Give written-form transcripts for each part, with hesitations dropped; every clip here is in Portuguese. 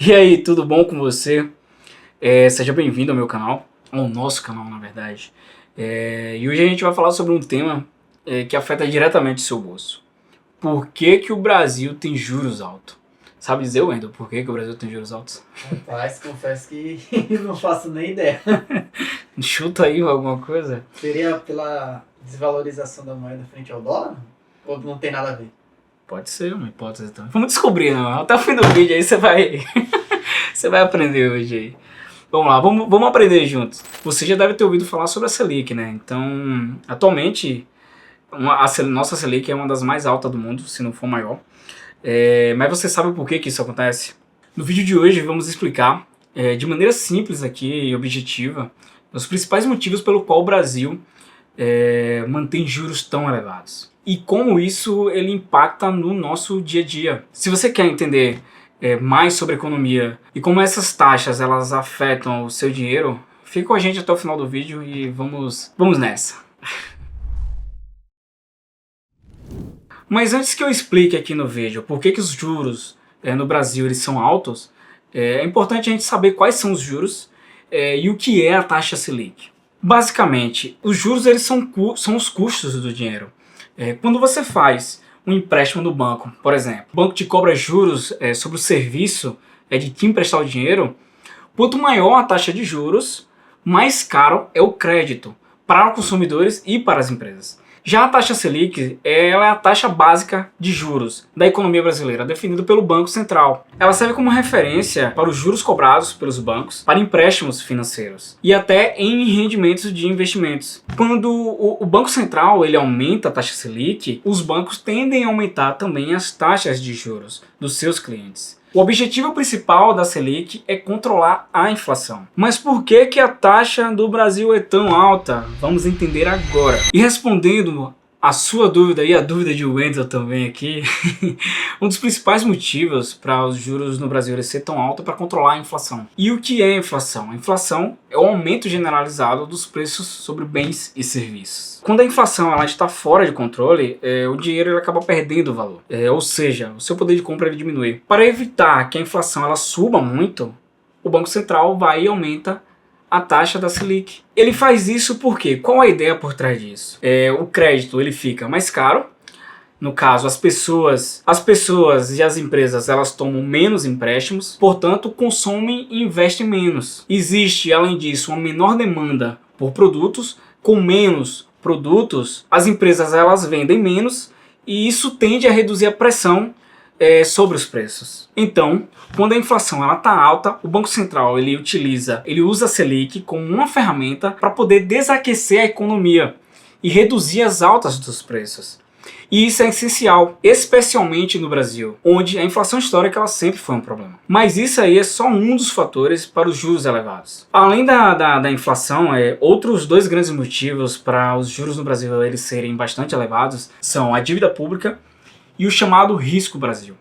E aí, tudo bom com você? Seja bem-vindo ao meu canal, ao nosso canal, na verdade. E hoje a gente vai falar sobre um tema que afeta diretamente o seu bolso. Por que que o Brasil tem juros altos? Sabe dizer, Wendel, por que que o Brasil tem juros altos? Rapaz, confesso que não faço nem ideia. Chuta aí alguma coisa? Seria pela desvalorização da moeda frente ao dólar? Ou não tem nada a ver? Pode ser uma hipótese também. Vamos descobrir, não? Até o fim do vídeo aí você vai, você vai aprender hoje aí. Vamos lá, vamos aprender juntos. Você já deve ter ouvido falar sobre a Selic, né? Então, atualmente, nossa Selic é uma das mais altas do mundo, se não for maior. Mas você sabe por que que isso acontece? No vídeo de hoje vamos explicar, de maneira simples aqui e objetiva, os principais motivos pelo qual o Brasil mantém juros tão elevados. E como isso ele impacta no nosso dia a dia. Se você quer entender mais sobre economia e como essas taxas elas afetam o seu dinheiro, fica com a gente até o final do vídeo e vamos nessa. Mas antes que eu explique aqui no vídeo por que que os juros no Brasil eles são altos, é importante a gente saber quais são os juros e o que é a taxa Selic. Basicamente, os juros eles são os custos do dinheiro. Quando você faz um empréstimo no banco, por exemplo, o banco te cobra juros sobre o serviço de te emprestar o dinheiro, quanto maior a taxa de juros, mais caro é o crédito para os consumidores e para as empresas. Já a taxa Selic, ela é a taxa básica de juros da economia brasileira, definida pelo Banco Central. Ela serve como referência para os juros cobrados pelos bancos para empréstimos financeiros e até em rendimentos de investimentos. Quando o Banco Central ele aumenta a taxa Selic, os bancos tendem a aumentar também as taxas de juros dos seus clientes. O objetivo principal da Selic é controlar a inflação. Mas por que que a taxa do Brasil é tão alta? Vamos entender agora. E respondendo a sua dúvida e a dúvida de Wendel também aqui, um dos principais motivos para os juros no Brasil ser tão alto é para controlar a inflação. E o que é a inflação? A inflação é o aumento generalizado dos preços sobre bens e serviços. Quando a inflação ela está fora de controle, o dinheiro ele acaba perdendo valor, ou seja, o seu poder de compra ele diminui. Para evitar que a inflação ela suba muito, o Banco Central vai e aumenta a taxa da Selic. Ele faz isso porque, qual a ideia por trás disso? O crédito ele fica mais caro, no caso as pessoas e as empresas elas tomam menos empréstimos, portanto consomem e investem menos. Existe além disso uma menor demanda por produtos, com menos produtos as empresas elas vendem menos e isso tende a reduzir a pressão sobre os preços. Então, quando a inflação está alta, o Banco Central ele usa a Selic como uma ferramenta para poder desaquecer a economia e reduzir as altas dos preços. E isso é essencial, especialmente no Brasil, onde a inflação histórica ela sempre foi um problema. Mas isso aí é só um dos fatores para os juros elevados. Além da inflação, outros dois grandes motivos para os juros no Brasil eles serem bastante elevados são a dívida pública e o chamado risco Brasil.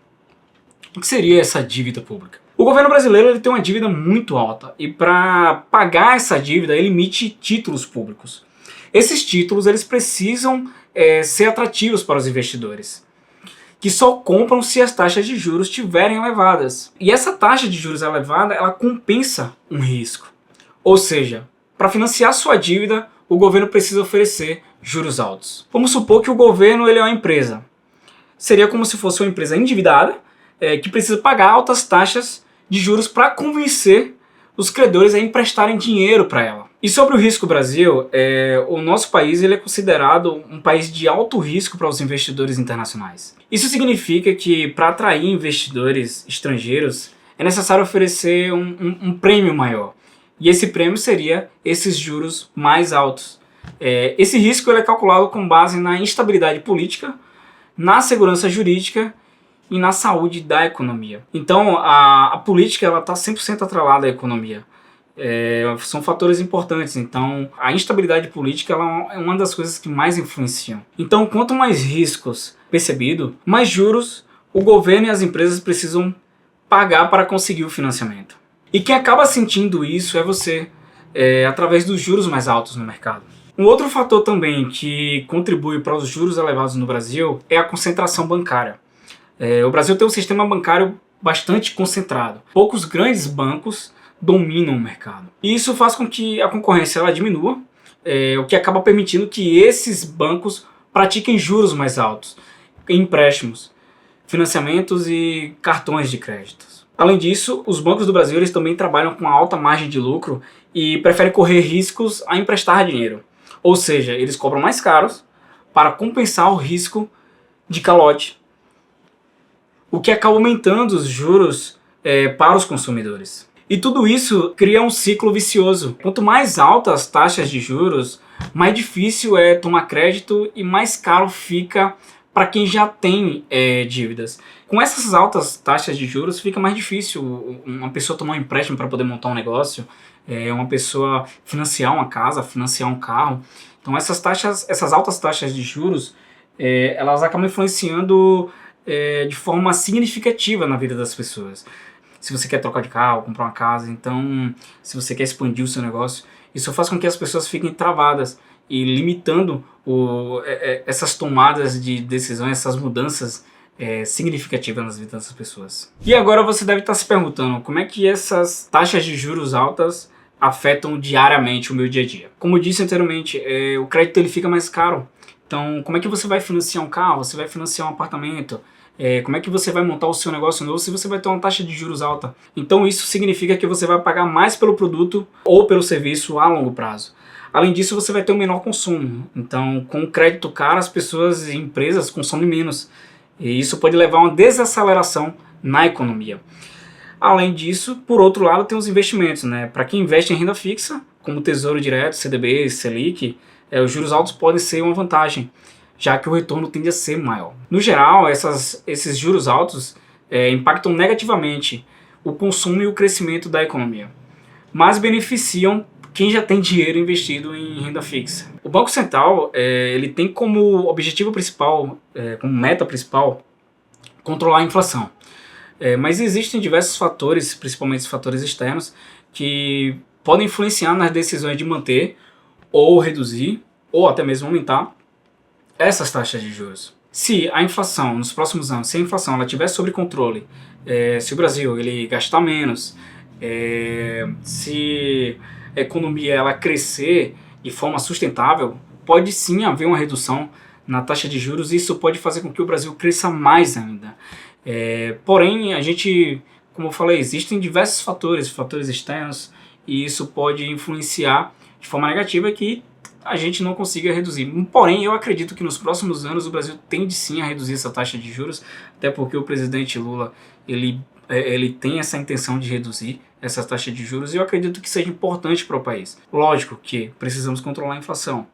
O que seria essa dívida pública? O governo brasileiro ele tem uma dívida muito alta e para pagar essa dívida ele emite títulos públicos. Esses títulos eles precisam ser atrativos para os investidores, que só compram se as taxas de juros estiverem elevadas. E essa taxa de juros elevada ela compensa um risco. Ou seja, para financiar sua dívida, o governo precisa oferecer juros altos. Vamos supor que o governo ele é uma empresa. Seria como se fosse uma empresa endividada que precisa pagar altas taxas de juros para convencer os credores a emprestarem dinheiro para ela. E sobre o risco Brasil, o nosso país ele é considerado um país de alto risco para os investidores internacionais. Isso significa que para atrair investidores estrangeiros é necessário oferecer um prêmio maior. E esse prêmio seria esses juros mais altos. Esse risco ele é calculado com base na instabilidade política, na segurança jurídica e na saúde da economia. Então a política está 100% atrelada à economia. São fatores importantes, então a instabilidade política ela é uma das coisas que mais influenciam. Então quanto mais riscos percebido, mais juros o governo e as empresas precisam pagar para conseguir o financiamento. E quem acaba sentindo isso é você, através dos juros mais altos no mercado. Um outro fator também que contribui para os juros elevados no Brasil é a concentração bancária. O Brasil tem um sistema bancário bastante concentrado. Poucos grandes bancos dominam o mercado. E isso faz com que a concorrência ela diminua, o que acaba permitindo que esses bancos pratiquem juros mais altos em empréstimos, financiamentos e cartões de crédito. Além disso, os bancos do Brasil eles também trabalham com alta margem de lucro e preferem correr riscos a emprestar dinheiro. Ou seja, eles cobram mais caros para compensar o risco de calote, o que acaba aumentando os juros para os consumidores. E tudo isso cria um ciclo vicioso. Quanto mais altas as taxas de juros, mais difícil é tomar crédito e mais caro fica para quem já tem dívidas. Com essas altas taxas de juros fica mais difícil uma pessoa tomar um empréstimo para poder montar um negócio, uma pessoa financiar uma casa, financiar um carro. Então essas altas taxas de juros, elas acabam influenciando de forma significativa na vida das pessoas. Se você quer trocar de carro, comprar uma casa, então se você quer expandir o seu negócio, isso faz com que as pessoas fiquem travadas e limitando essas tomadas de decisões, essas mudanças significativas nas vidas das pessoas. E agora você deve estar se perguntando como é que essas taxas de juros altas afetam diariamente o meu dia a dia. Como eu disse anteriormente, o crédito ele fica mais caro. Então, como é que você vai financiar um carro? Você vai financiar um apartamento? Como é que você vai montar o seu negócio novo se você vai ter uma taxa de juros alta? Então isso significa que você vai pagar mais pelo produto ou pelo serviço a longo prazo. Além disso, você vai ter um menor consumo. Então, com o crédito caro, as pessoas e empresas consomem menos. E isso pode levar a uma desaceleração na economia. Além disso, por outro lado, tem os investimentos, né? Para quem investe em renda fixa, como Tesouro Direto, CDB, Selic, os juros altos podem ser uma vantagem, já que o retorno tende a ser maior. No geral, esses juros altos impactam negativamente o consumo e o crescimento da economia, mas beneficiam quem já tem dinheiro investido em renda fixa. O Banco Central ele tem como objetivo principal, como meta principal, controlar a inflação. Mas existem diversos fatores, principalmente os fatores externos, que podem influenciar nas decisões de manter ou reduzir, ou até mesmo aumentar essas taxas de juros. Se a inflação, nos próximos anos, se a inflação ela estiver sob controle, se o Brasil ele gastar menos, se a economia ela crescer de forma sustentável, pode sim haver uma redução na taxa de juros e isso pode fazer com que o Brasil cresça mais ainda. Porém, a gente, como eu falei, existem diversos fatores externos e isso pode influenciar de forma negativa que a gente não consiga reduzir. Porém, eu acredito que nos próximos anos o Brasil tende sim a reduzir essa taxa de juros, até porque o presidente Lula ele tem essa intenção de reduzir essa taxa de juros e eu acredito que seja importante para o país. Lógico que precisamos controlar a inflação.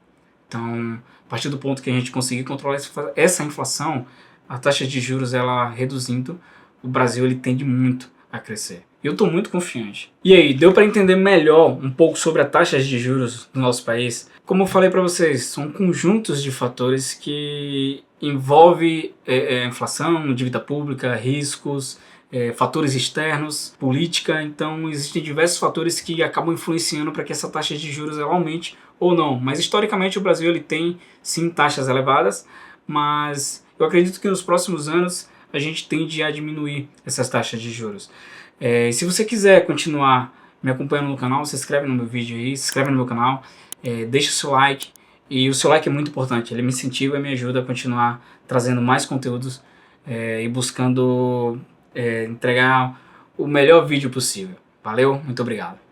Então, a partir do ponto que a gente conseguir controlar essa inflação, a taxa de juros ela reduzindo, o Brasil ele tende muito a crescer. Eu estou muito confiante. E aí, deu para entender melhor um pouco sobre as taxas de juros do nosso país? Como eu falei para vocês, são conjuntos de fatores que envolvem a inflação, dívida pública, riscos, fatores externos, política. Então, existem diversos fatores que acabam influenciando para que essa taxa de juros ela aumente ou não. Mas, historicamente, o Brasil ele tem, sim, taxas elevadas, mas eu acredito que nos próximos anos a gente tende a diminuir essas taxas de juros. Se você quiser continuar me acompanhando no canal, se inscreve no meu vídeo aí, se inscreve no meu canal, deixa o seu like, e o seu like é muito importante, ele me incentiva e me ajuda a continuar trazendo mais conteúdos e buscando entregar o melhor vídeo possível. Valeu, muito obrigado.